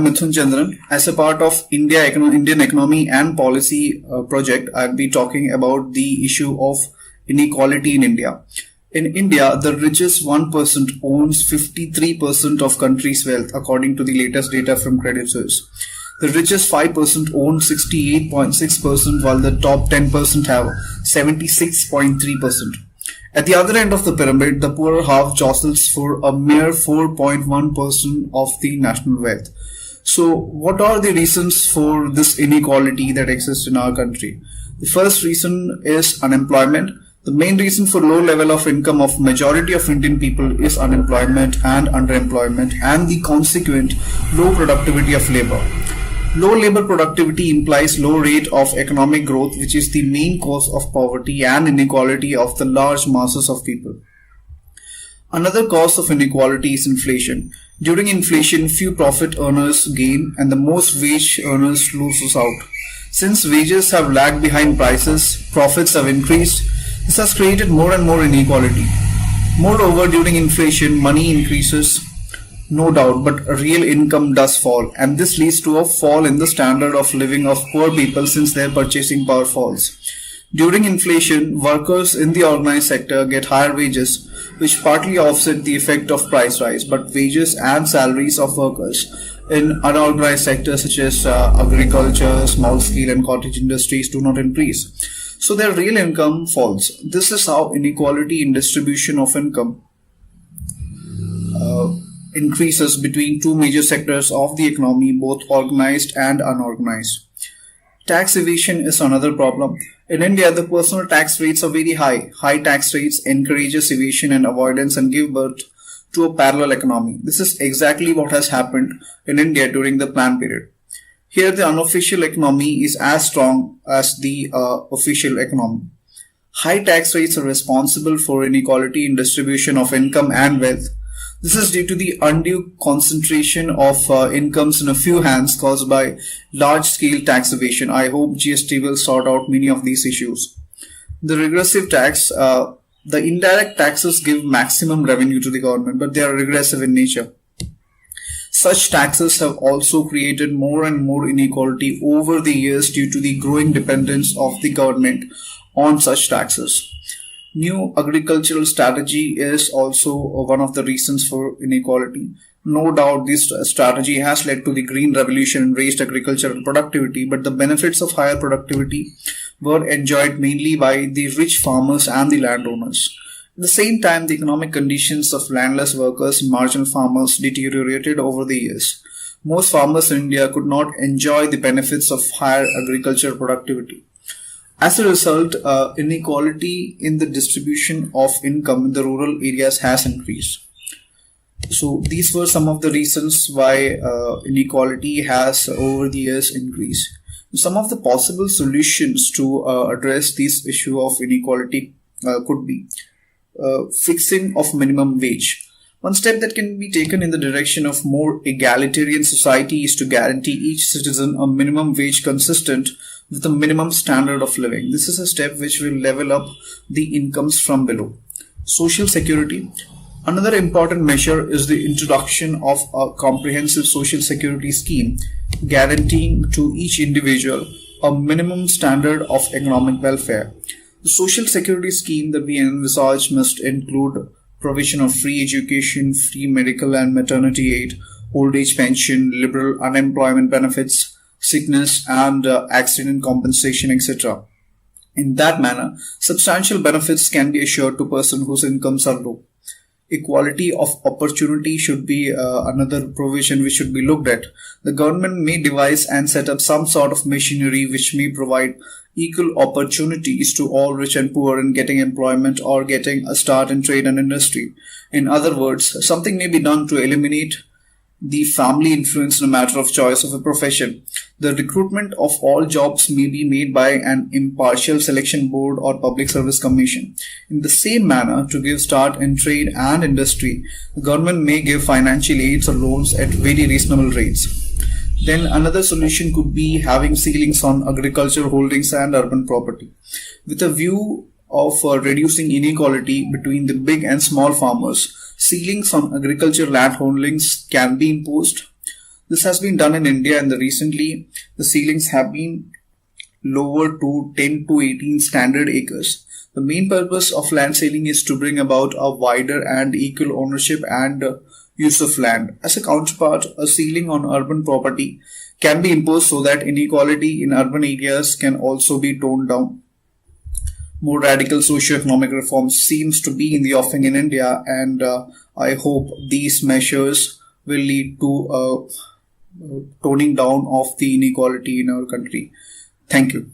I'm Mithun Chandran. As a part of Indian Economy and Policy project, I'll be talking about the issue of inequality in India. In India, the richest 1% owns 53% of country's wealth, according to the latest data from Credit Suisse. The richest 5% own 68.6%, while the top 10% have 76.3%. At the other end of the pyramid, the poorer half jostles for a mere 4.1% of the national wealth. So, what are the reasons for this inequality that exists in our country? The first reason is unemployment. The main reason for low level of income of majority of Indian people is unemployment and underemployment and the consequent low productivity of labor. Low labor productivity implies low rate of economic growth, which is the main cause of poverty and inequality of the large masses of people. Another cause of inequality is inflation. During inflation, few profit earners gain and the most wage earners loses out. Since wages have lagged behind prices, profits have increased. This has created more and more inequality. Moreover, during inflation, money increases, no doubt, but real income does fall, and this leads to a fall in the standard of living of poor people since their purchasing power falls. During inflation, workers in the organized sector get higher wages, which partly offset the effect of price rise, but wages and salaries of workers in unorganized sectors such as agriculture, small scale and cottage industries do not increase. So their real income falls. This is how inequality in distribution of income increases between two major sectors of the economy, both organized and unorganized. Tax evasion is another problem. In India, the personal tax rates are very high. High tax rates encourages evasion and avoidance and give birth to a parallel economy. This is exactly what has happened in India during the plan period. Here, the unofficial economy is as strong as the official economy. High tax rates are responsible for inequality in distribution of income and wealth. This is due to the undue concentration of incomes in a few hands caused by large-scale tax evasion. I hope GST will sort out many of these issues. The regressive tax, the indirect taxes give maximum revenue to the government, but they are regressive in nature. Such taxes have also created more and more inequality over the years due to the growing dependence of the government on such taxes. New agricultural strategy is also one of the reasons for inequality. No doubt this strategy has led to the green revolution and raised agricultural productivity, but the benefits of higher productivity were enjoyed mainly by the rich farmers and the landowners. At the same time, the economic conditions of landless workers and marginal farmers deteriorated over the years. Most farmers in India could not enjoy the benefits of higher agricultural productivity. As a result, inequality in the distribution of income in the rural areas has increased. So these were some of the reasons why inequality has over the years increased. Some of the possible solutions to address this issue of inequality could be fixing of minimum wage. One step that can be taken in the direction of more egalitarian society is to guarantee each citizen a minimum wage consistent with a minimum standard of living. This is a step which will level up the incomes from below. Social security. Another important measure is the introduction of a comprehensive social security scheme guaranteeing to each individual a minimum standard of economic welfare. The social security scheme that we envisage must include provision of free education, free medical and maternity aid, old age pension, liberal unemployment benefits, sickness and accident compensation, etc. In that manner, substantial benefits can be assured to persons whose incomes are low. Equality of opportunity should be another provision which should be looked at. The government may devise and set up some sort of machinery which may provide equal opportunities to all rich and poor in getting employment or getting a start in trade and industry. In other words, something may be done to eliminate the family influence in a matter of choice of a profession. The recruitment of all jobs may be made by an impartial selection board or public service commission. In the same manner, to give start in trade and industry, the government may give financial aids or loans at very reasonable rates. Then another solution could be having ceilings on agriculture holdings and urban property. With a view of reducing inequality between the big and small farmers, ceilings on agriculture land holdings can be imposed. This has been done in India, and recently the ceilings have been lowered to 10 to 18 standard acres. The main purpose of land ceiling is to bring about a wider and equal ownership and use of land. As a counterpart, a ceiling on urban property can be imposed so that inequality in urban areas can also be toned down. More radical socio-economic reforms seems to be in the offing in India, and I hope these measures will lead to toning down of the inequality in our country. Thank you.